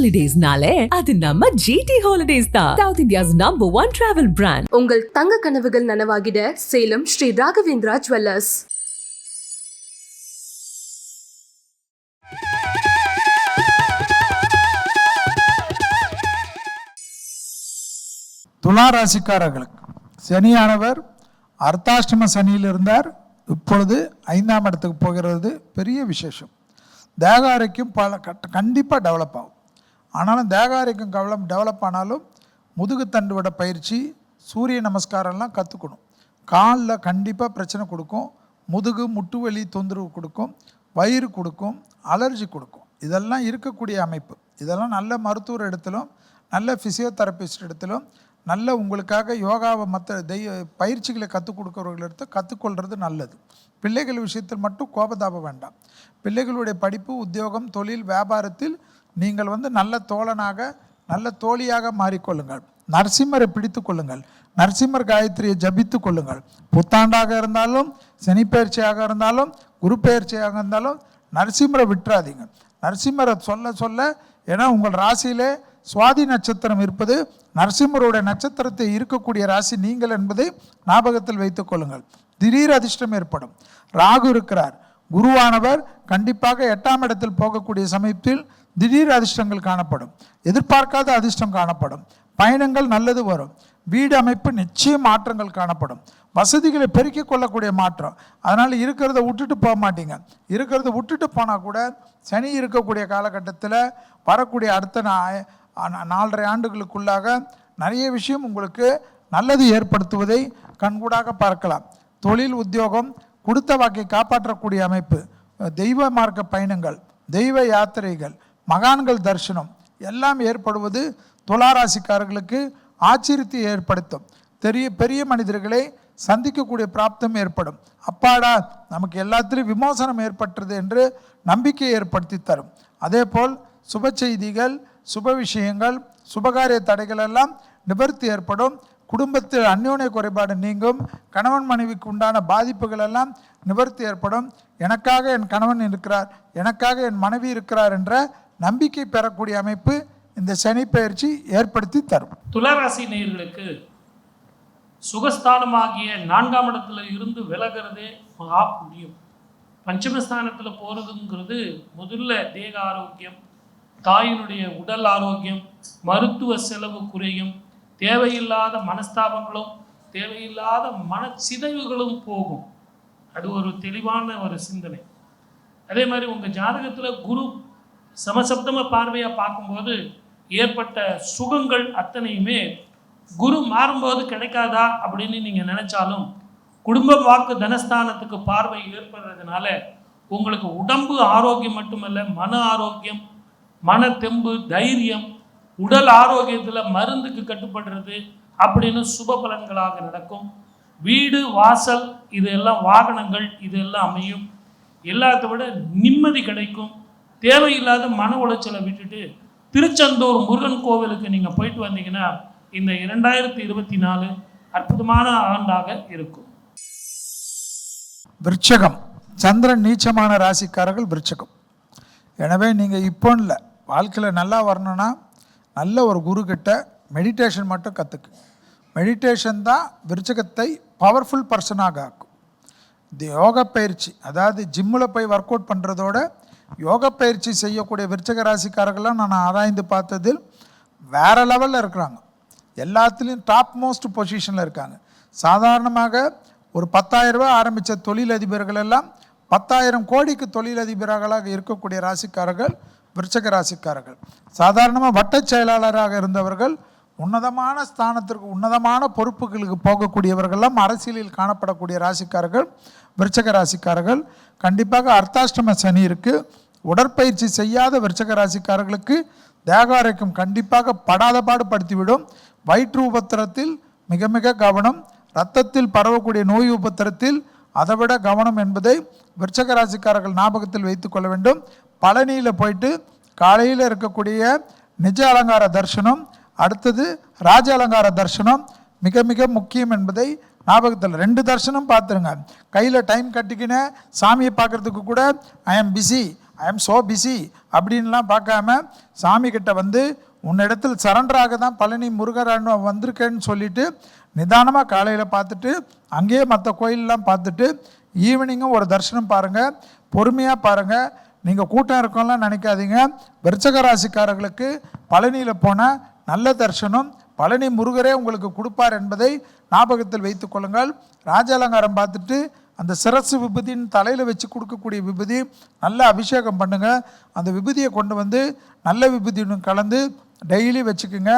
ஹாலிடேஸ்னாலே அது நம்ம GT Holidays தான். South India's #1 travel brand. உங்கள் தங்க கனவுகள் நனவாகிட சேலம் ஸ்ரீ ராகவேந்திரா ஜுவல்லர்ஸ். துலா ராசிக்காரர்களுக்கு சனியானவர் அர்த்தாஷ்டம சனியில் இருந்தார், இப்பொழுது 5ஆம் இடத்துக்கு போகிறது. பெரிய விசேஷம். தேக ஆரோக்கியம் கண்டிப்பாக டெவலப் ஆகும். ஆனாலும் தேக ஆரோக்கியம் டெவலப் ஆனாலும் முதுகு தண்டு விட பயிற்சி, சூரிய நமஸ்காரம்லாம் கற்றுக்கணும். காலில் கண்டிப்பாக பிரச்சனை கொடுக்கும், முதுகு முட்டு வலி தொந்தரவு கொடுக்கும், வயிறு கொடுக்கும், அலர்ஜி கொடுக்கும். இதெல்லாம் இருக்கக்கூடிய அமைப்பு. இதெல்லாம் நல்ல மருத்துவர் இடத்திலும் நல்ல ஃபிசியோதெரபிஸ்ட் இடத்திலும் நல்ல உங்களுக்காக யோகாவை மற்ற பயிற்சிகளை கற்றுக் கொடுக்குறவர்களிடத்து கற்றுக்கொள்வது நல்லது. பிள்ளைகள் விஷயத்தில் மட்டும் கோபதாபம் வேண்டாம். பிள்ளைகளுடைய படிப்பு, உத்தியோகம், தொழில், வியாபாரத்தில் நீங்கள் நல்ல தோழனாக நல்ல தோழியாக மாறிக்கொள்ளுங்கள். நரசிம்மரை பிடித்து கொள்ளுங்கள். நரசிம்மர் காயத்ரியை ஜபித்து கொள்ளுங்கள். புத்தாண்டாக இருந்தாலும், சனிப்பெயர்ச்சியாக இருந்தாலும், குரு பெயர்ச்சியாக இருந்தாலும் நரசிம்மரை விட்டுறாதீங்க. நரசிம்மரை சொல்ல சொல்ல, ஏன்னா உங்கள் ராசியிலே சுவாதி நட்சத்திரம் இருப்பது, நரசிம்மருடைய நட்சத்திரத்தை இருக்கக்கூடிய ராசி நீங்கள் என்பதை ஞாபகத்தில் வைத்துக் கொள்ளுங்கள். திடீர் அதிர்ஷ்டம் ஏற்படும். ராகு இருக்கிறார். குருவானவர் கண்டிப்பாக 8ஆம் இடத்தில் போகக்கூடிய சமயத்தில் திடீர் அதிர்ஷ்டங்கள் காணப்படும். எதிர்பார்க்காத அதிர்ஷ்டம் காணப்படும். பயணங்கள் நல்லது வரும். வீடு அமைப்பு நிச்சயம் மாற்றங்கள் காணப்படும். வசதிகளை பெருக்கிக் கொள்ளக்கூடிய மாற்றம். அதனால் இருக்கிறத விட்டுட்டு போக மாட்டீங்க. இருக்கிறத விட்டுட்டு போனால் கூட சனி இருக்கக்கூடிய காலகட்டத்தில் வரக்கூடிய அடுத்த 4.5 ஆண்டுகளுக்குள்ளாக நிறைய விஷயம் உங்களுக்கு நல்லது ஏற்படுத்துவதை கண்கூடாக பார்க்கலாம். தொழில், உத்தியோகம், கொடுத்த வாக்கை காப்பாற்றக்கூடிய அமைப்பு, தெய்வ மார்க்க பயணங்கள், தெய்வ யாத்திரைகள், மகான்கள் தரிசனம் எல்லாம் ஏற்படுவது துளாராசிக்காரர்களுக்கு ஆச்சரியத்தை ஏற்படுத்தும். பெரிய மனிதர்களை சந்திக்கக்கூடிய பிராப்தம் ஏற்படும். அப்பாடா, நமக்கு எல்லாத்திலும் விமோசனம் ஏற்பட்டது என்று நம்பிக்கையை ஏற்படுத்தி தரும். அதே போல் சுப செய்திகள், சுப விஷயங்கள், சுபகாரிய தடைகள் எல்லாம் நிவர்த்தி ஏற்படும். குடும்பத்தில் அந்யோன்ய குறைபாடு நீங்கும். கணவன் மனைவிக்கு உண்டான பாதிப்புகள் எல்லாம் நிவர்த்தி ஏற்படும். எனக்காக என் கணவன் இருக்கிறார், எனக்காக என் மனைவி இருக்கிறார் என்ற நம்பிக்கை பெறக்கூடிய அமைப்பு இந்த சனி பெயர்ச்சி ஏற்படுத்தி தரும். துளாராசி நேயர்களுக்கு சுகஸ்தானமாகிய 4ஆம் இடத்துல இருந்து விலகிறதே மகா புண்ணியம். பஞ்சமஸ்தானத்தில் போகிறதுங்கிறது முதல்ல தேக ஆரோக்கியம், தாயினுடைய உடல் ஆரோக்கியம், மருத்துவ செலவு குறையும், தேவையில்லாத மனஸ்தாபங்களும் தேவையில்லாத மனச்சிதைவுகளும் போகும். அது ஒரு தெளிவான ஒரு சிந்தனை. அதே மாதிரி உங்கள் ஜாதகத்தில் குரு சமசப்தம பார்வையாக பார்க்கும்போது ஏற்பட்ட சுகங்கள் அத்தனையுமே குரு மாறும்போது கிடைக்காதா அப்படின்னு நீங்கள் நினச்சாலும் குடும்ப வாக்கு தனஸ்தானத்துக்கு பார்வை ஏற்படுறதுனால உங்களுக்கு உடம்பு ஆரோக்கியம் மட்டுமல்ல, மன ஆரோக்கியம், மன தெம்பு, தைரியம், உடல் ஆரோக்கியத்தில் மருந்துக்கு கட்டுப்படுறது அப்படின்னு சுப பலன்களாக நடக்கும். வீடு, வாசல், இதெல்லாம் வாகனங்கள், இதெல்லாம் அமையும். எல்லாத்த விட நிம்மதி கிடைக்கும். தேவையில்லாத மன உளைச்சலை விட்டுட்டு திருச்செந்தூர் முருகன் கோவிலுக்கு நீங்கள் போயிட்டு வந்தீங்கன்னா இந்த 2024 அற்புதமான ஆண்டாக இருக்கும். விருச்சகம், சந்திரன் நீச்சமான ராசிக்காரர்கள் விருச்சகம். எனவே நீங்கள் இப்போ இல்லை, வாழ்க்கையில் நல்லா வரணும்னா நல்ல ஒரு குரு கிட்ட மெடிடேஷன் மட்டும் கற்றுக்கு. மெடிடேஷன் தான் விருச்சகத்தை பவர்ஃபுல் பர்சனாக ஆக்கும். இந்த யோகா பயிற்சி, அதாவது ஜிம்மில் போய் ஒர்க் அவுட் பண்ணுறதோட யோகா பயிற்சி செய்யக்கூடிய விருச்சக ராசிக்காரர்கள்லாம் நான் ஆராய்ந்து பார்த்ததில் வேறு லெவலில் இருக்கிறாங்க. எல்லாத்துலேயும் டாப் மோஸ்ட் பொசிஷனில் இருக்காங்க. சாதாரணமாக ஒரு 10,000 ரூபாய் ஆரம்பித்த தொழிலதிபர்கள் எல்லாம் 10,000 கோடிக்கு தொழிலதிபர்களாக இருக்கக்கூடிய ராசிக்காரர்கள் விருச்சக ராசிக்காரர்கள். சாதாரணமாக வட்ட செயலாளராக இருந்தவர்கள் உன்னதமான ஸ்தானத்திற்கு, உன்னதமான பொறுப்புகளுக்கு போகக்கூடியவர்கள்லாம் அரசியலில் காணப்படக்கூடிய ராசிக்காரர்கள் விருச்சக ராசிக்காரர்கள். கண்டிப்பாக அர்த்தாஷ்டம சனி இருக்குது. உடற்பயிற்சி செய்யாத விருச்சக ராசிக்காரர்களுக்கு தேக ஆரோக்கியம் கண்டிப்பாக படாத பாடுபடுத்திவிடும். வயிற்று உபத்திரத்தில் மிக மிக கவனம். இரத்தத்தில் பரவக்கூடிய நோய் உபத்திரத்தில் அதைவிட கவனம் என்பதை விருச்சக ராசிக்காரர்கள் ஞாபகத்தில் வைத்துக் கொள்ள வேண்டும். பழனியில் போயிட்டு காலையில் இருக்கக்கூடிய நிஜ அலங்கார தரிசனம், அடுத்தது ராஜ அலங்கார தரிசனம் மிக மிக முக்கியம் என்பதை ஞாபகத்தில் 2 தரிசனம் பார்த்துருங்க. கையில் டைம் கட்டிக்கின்னு சாமியை பார்க்குறதுக்கு கூட I am busy, I am so busy அப்படின்லாம் பார்க்காம சாமி கிட்ட வந்து உன்னிடத்தில் சரண்டராக தான் பழனி முருகரான்னு வந்திருக்கேன்னு சொல்லிட்டு நிதானமாக காலையில் பார்த்துட்டு அங்கேயே மற்ற கோயிலெலாம் பார்த்துட்டு ஈவினிங்கும் ஒரு தரிசனம் பாருங்கள், பொறுமையாக பாருங்கள். நீங்கள் கூட்டம் இருக்கோம்லாம் நினைக்காதீங்க. விருச்சக ராசிக்காரர்களுக்கு பழனியில் போனால் நல்ல தரிசனம் பழனி முருகரே உங்களுக்கு கொடுப்பார் என்பதை ஞாபகத்தில் வைத்து கொள்ளுங்கள். ராஜாலங்காரம் பார்த்துட்டு அந்த சிரசு விபூதின்னு தலையில் வச்சு கொடுக்கக்கூடிய விபூதி நல்ல அபிஷேகம் பண்ணுங்கள். அந்த விபூதியை கொண்டு வந்து நல்ல விபூதியும் கலந்து டெய்லி வச்சுக்குங்க.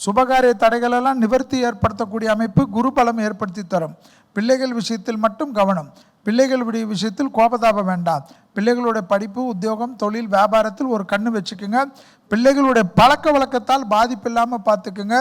சுபகாரிய தடைகளெல்லாம் நிவர்த்தி ஏற்படுத்தக்கூடிய அமைப்பு குரு பலம் ஏற்படுத்தி தரும். பிள்ளைகள் விஷயத்தில் மட்டும் கவனம். பிள்ளைகளுடைய விஷயத்தில் கோபதாபம் வேண்டாம். பிள்ளைகளுடைய படிப்பு, உத்தியோகம், தொழில், வியாபாரத்தில் ஒரு கண்ணு வச்சுக்குங்க. பிள்ளைகளுடைய பழக்க வழக்கத்தால் பாதிப்பு இல்லாமல் பார்த்துக்குங்க.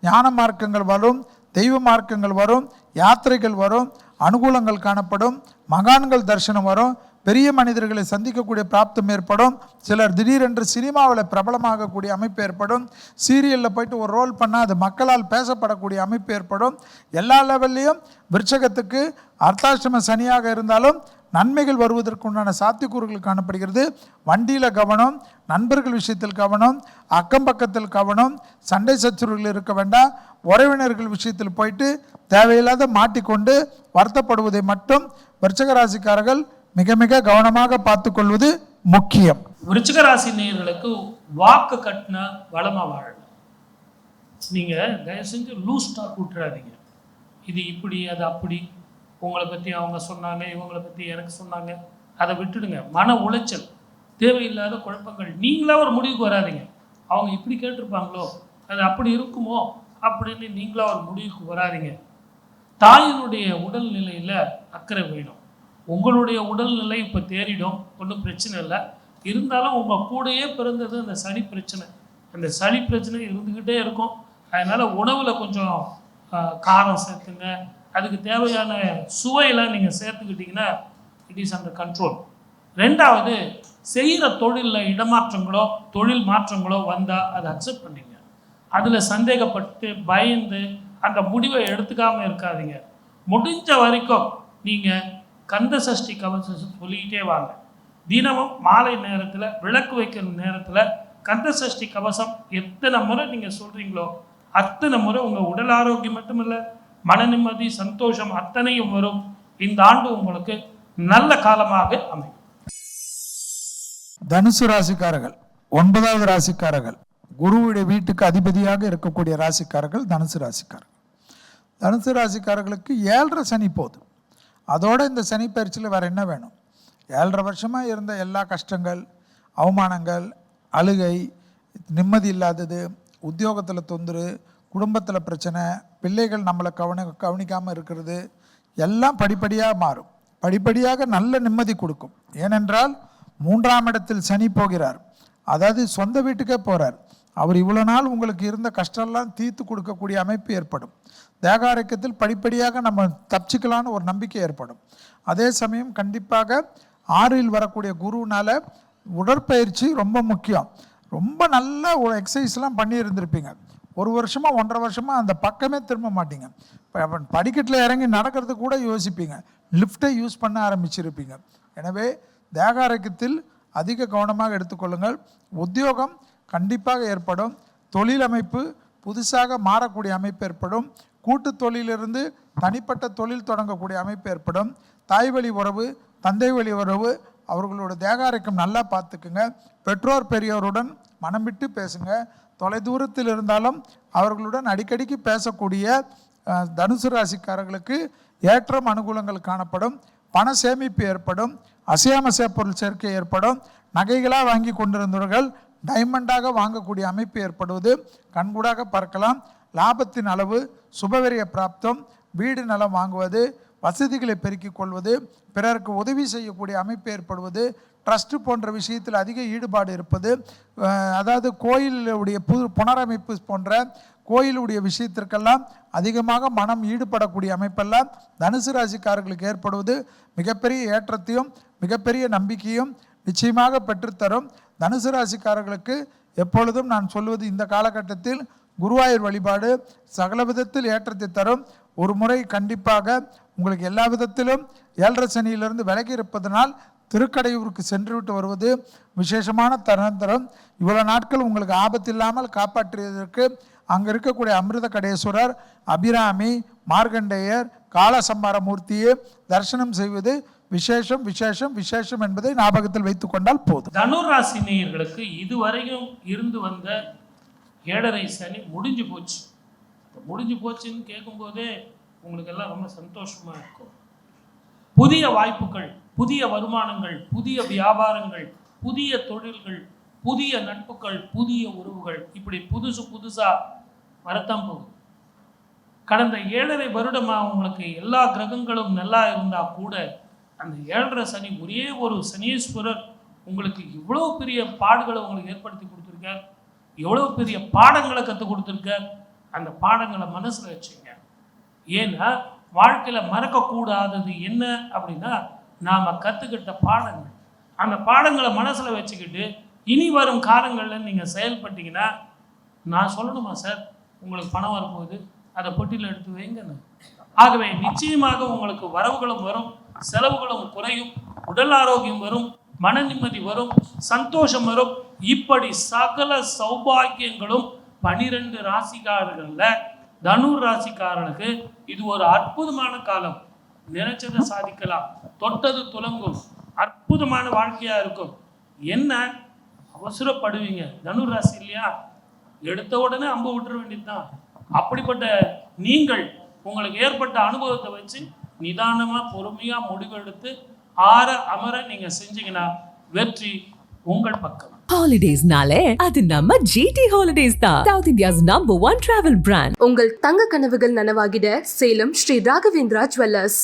ஞான மார்க்கங்கள் வரும், தெய்வ மார்க்கங்கள் வரும், யாத்திரைகள் வரும், அனுகூலங்கள் காணப்படும், மகான்கள் தரிசனம் வரும், பெரிய மனிதர்களை சந்திக்கக்கூடிய பிராப்தம் ஏற்படும். சிலர் திடீரென்று சினிமாவில் பிரபலமாகக்கூடிய அமைப்பு ஏற்படும். சீரியலில் போயிட்டு ஒரு ரோல் பண்ணால் அது மக்களால் பேசப்படக்கூடிய அமைப்பு ஏற்படும். எல்லா லெவல்லையும் விருச்சகத்துக்கு அர்த்தாஷ்டம சனியாக இருந்தாலும் நன்மைகள் வருவதற்குண்டான சாத்தியக்கூறுகள் காணப்படுகிறது. வண்டியில் கவனம், நண்பர்கள் விஷயத்தில் கவனம், அக்கம் பக்கத்தில் கவனம், சண்டை சச்சரவுகள் இருக்க வேண்டாம். உறவினர்கள் விஷயத்தில் போயிட்டு தேவையில்லாத மாட்டிக்கொண்டு வருத்தப்படுவதை மட்டும் விருச்சக ராசிக்காரர்கள் மிக மிக கவனமாக பார்த்து கொள்வது முக்கியம். விருச்சிக ராசி நேயர்களுக்கு வாக்கு கட்டின வளமா வாழணும். நீங்க தயவு செஞ்சு லூஸ் டாக் விட்டுறாதீங்க. இது இப்படி அது அப்படி, உங்களை பற்றி அவங்க சொன்னாங்க, இவங்களை பற்றி எனக்கு சொன்னாங்க, அதை விட்டுடுங்க. மன உளைச்சல், தேவையில்லாத குழப்பங்கள். நீங்களா ஒரு முடிவுக்கு வராதிங்க. அவங்க இப்படி கேட்டிருப்பாங்களோ, அது அப்படி இருக்குமோ அப்படின்னு நீங்களா ஒரு முடிவுக்கு வராதிங்க. தாயினுடைய உடல்நிலையில் அக்கறை வேணும். உங்களுடைய உடல்நிலை இப்போ தேறிடும், ஒன்றும் பிரச்சனை இல்லை. இருந்தாலும் உங்கள் கூடயே பிறந்தது அந்த சளி பிரச்சனை. அந்த சளி பிரச்சனை இருந்துக்கிட்டே இருக்கும். அதனால் உணவில் கொஞ்சம் காரம் சேர்த்துங்க. அதுக்கு தேவையான சுவையெல்லாம் நீங்கள் சேர்த்துக்கிட்டிங்கன்னா இட் இஸ் அண்டர் கண்ட்ரோல். ரெண்டாவது, செய்கிற தொழிலில் இடமாற்றங்களோ தொழில் மாற்றங்களோ வந்தால் அதை அக்செப்ட் பண்ணிங்க. அதில் சந்தேகப்பட்டு பயந்து அந்த முடிவை எடுத்துக்காமல் இருக்காதீங்க. முடிஞ்ச வரைக்கும் நீங்கள் கந்த சஷ்டி கவசம் சொல்லிக்கிட்டே வாங்க. தினமும் மாலை நேரத்தில் விளக்கு வைக்கிற நேரத்தில் கந்த சஷ்டி கவசம் எத்தனை முறை நீங்கள் சொல்கிறீங்களோ அத்தனை முறை உங்கள் உடல் ஆரோக்கியம் மட்டும் இல்லை, மன நிம்மதி, சந்தோஷம் அத்தனையும் வரும். இந்த ஆண்டு உங்களுக்கு நல்ல காலமாக அமையும். தனுசு ராசிக்காரர்கள் 9வது ராசிக்காரர்கள், குருவுடைய வீட்டுக்கு அதிபதியாக இருக்கக்கூடிய ராசிக்காரர்கள் தனுசு ராசிக்காரர்கள். தனுசு ராசிக்காரர்களுக்கு 7.5 சனி போகுது. அதோடு இந்த சனி பயிற்சியில் வேறு என்ன வேணும்? 7.5 வருஷமாக இருந்த எல்லா கஷ்டங்கள், அவமானங்கள், அழுகை, நிம்மதி இல்லாதது, உத்தியோகத்தில் தொந்தரு, குடும்பத்தில் பிரச்சனை, பிள்ளைகள் நம்மளை கவனிக்காமல் இருக்கிறது எல்லாம் படிப்படியாக மாறும். படிப்படியாக நல்ல நிம்மதி கொடுக்கும். ஏனென்றால் 3ஆம் இடத்தில் சனி போகிறார். அதாவது சொந்த வீட்டுக்கே போகிறார். அவர் இவ்வளோ நாள் உங்களுக்கு இருந்த கஷ்டம்லாம் தீர்த்து கொடுக்கக்கூடிய அமைப்பு ஏற்படும். தேகாரோக்கியத்தில் படிப்படியாக நம்ம தப்பிச்சிக்கலான்னு ஒரு நம்பிக்கை ஏற்படும். அதே சமயம் கண்டிப்பாக 6இல் வரக்கூடிய குருவினால் உடற்பயிற்சி ரொம்ப முக்கியம். ரொம்ப நல்ல ஒரு எக்ஸசைஸ்லாம் பண்ணி இருந்திருப்பீங்க. 1 வருஷமாக 1.5 வருஷமாக அந்த பக்கமே திரும்ப மாட்டீங்க. படிக்கட்டில் இறங்கி நடக்கிறதுக்கு கூட யோசிப்பீங்க. லிஃப்ட்டை யூஸ் பண்ண ஆரம்பிச்சிருப்பீங்க. எனவே தேகாரோக்கியத்தில் அதிக கவனமாக எடுத்துக்கொள்ளுங்கள். உத்தியோகம் கண்டிப்பாக ஏற்படும். தொழிலமைப்பு புதுசாக மாறக்கூடிய அமைப்பு ஏற்படும். கூட்டு தொழிலிருந்து தனிப்பட்ட தொழில் தொடங்கக்கூடிய அமைப்பு ஏற்படும். தாய் வழி உறவு, தந்தை வழி உறவு, அவர்களோட தேகாரோக்கியம் நல்லா பார்த்துக்குங்க. பெற்றோர் பெரியோருடன் மனம் விட்டு பேசுங்க. தொலைதூரத்தில் இருந்தாலும் அவர்களுடன் அடிக்கடிக்கு பேசக்கூடிய தனுசு ராசிக்காரர்களுக்கு ஏற்றம் அனுகூலங்கள் காணப்படும். பண சேமிப்பு ஏற்படும். அசையாமசைய பொருள் சேர்க்கை ஏற்படும். நகைகளாக வாங்கி கொண்டிருந்தவர்கள் டைமண்டாக வாங்கக்கூடிய அமைப்பு ஏற்படுவது கண்கூடாக பார்க்கலாம். லாபத்தின் அளவு, சுபவரிய பிராப்தம், வீடு நலம் வாங்குவது, வசதிகளை பெருக்கிக் கொள்வது, பிறருக்கு உதவி செய்யக்கூடிய அமைப்பு ஏற்படுவது, ட்ரஸ்ட்டு போன்ற விஷயத்தில் அதிக ஈடுபாடு இருப்பது, அதாவது கோயிலுடைய புனரமைப்பு போன்ற கோயிலுடைய விஷயத்திற்கெல்லாம் அதிகமாக மனம் ஈடுபடக்கூடிய அமைப்பெல்லாம் தனுசு ராசிக்காரர்களுக்கு ஏற்படுவது மிகப்பெரிய ஏற்றத்தையும் மிகப்பெரிய நம்பிக்கையும் நிச்சயமாக பெற்றுத்தரும். தனுசு ராசிக்காரர்களுக்கு எப்பொழுதும் நான் சொல்வது, இந்த காலகட்டத்தில் குருவாயூர் வழிபாடு சகல விதத்தில் ஏற்றத்தை தரும். ஒரு முறை கண்டிப்பாக உங்களுக்கு எல்லா விதத்திலும் 7.5 சனியிலிருந்து விலகி இருப்பதனால் திருக்கடையூருக்கு சென்று விட்டு வருவது விசேஷமான தருணம். இவ்வளோ நாட்கள் உங்களுக்கு ஆபத்து இல்லாமல் காப்பாற்றியதற்கு அங்கே இருக்கக்கூடிய அமிர்த கடேஸ்வரர், அபிராமி, மார்கண்டேயர், காலசம்பாரமூர்த்தியை தரிசனம் செய்வது விசேஷம் விசேஷம் விசேஷம் என்பதை ஞாபகத்தில் வைத்துக் கொண்டால் போதும். தனுர் ராசி நேயர்களுக்கு இதுவரையும் இருந்து வந்த 7.5 சனி முடிஞ்சு போச்சு. முடிஞ்சு போச்சுன்னு கேட்கும்போதே உங்களுக்கு எல்லாம் ரொம்ப சந்தோஷமா இருக்கும். புதிய வாய்ப்புகள், புதிய வருமானங்கள், புதிய வியாபாரங்கள், புதிய தொழில்கள், புதிய நட்புகள், புதிய உறவுகள், இப்படி புதுசா வரத்தான் போகுது. கடந்த 7.5 வருடமா உங்களுக்கு எல்லா கிரகங்களும் நல்லா இருந்தா கூட அந்த 7.5 சனி, ஒரே ஒரு சனீஸ்வரர் உங்களுக்கு இவ்வளோ பெரிய பாடுகளை உங்களுக்கு ஏற்படுத்தி கொடுத்துருக்கார், எவ்வளோ பெரிய பாடங்களை கற்றுக் கொடுத்துருக்கார். அந்த பாடங்களை மனசில் வச்சுங்க. ஏன்னா வாழ்க்கையில் மறக்கக்கூடாதது என்ன அப்படின்னா நாம் கற்றுக்கிட்ட பாடங்கள். அந்த பாடங்களை மனசில் வச்சுக்கிட்டு இனி வரும் காலங்களில் நீங்கள் செயல்பட்டீங்கன்னா, நான் சொல்லணுமா சார், உங்களுக்கு பணம் வரப்போகுது, அதை பொட்டியில் எடுத்து வைங்கன்னு. ஆகவே நிச்சயமாக உங்களுக்கு வரவுகளும் வரும், செலவுகளும் குறையும், உடல் ஆரோக்கியம் வரும், மன நிம்மதி வரும், சந்தோஷம் வரும். இப்படி சகல சௌபாகியங்களும் 12 ராசிக்காரர்களில் தனுர் ராசிக்காரனுக்கு இது ஒரு அற்புதமான காலம். நினைச்சதை சாதிக்கலாம், தொட்டது துலங்கும், அற்புதமான வாழ்க்கையா இருக்கும். என்ன அவசரப்படுவீங்க? தனுர் ராசி இல்லையா, எடுத்த உடனே அம்பு விட்டுற வேண்டியதுதான். அப்படிப்பட்ட நீங்கள் உங்களுக்கு ஏற்பட்ட அனுபவத்தை வச்சு நிதானமா பொறுமையா முடிவெடுத்து ஆற அமர நீங்க செஞ்சீங்கன்னா வெற்றி உங்கள் பக்கம். ஹாலிடேஸ்னாலே அது நம்ம GT ஹாலிடேஸ் தான். South India's #1 travel brand. உங்கள் தங்க கனவுகள் நனவாகிட சேலம் ஸ்ரீ ராகவேந்திரா ஜுவல்லர்ஸ்.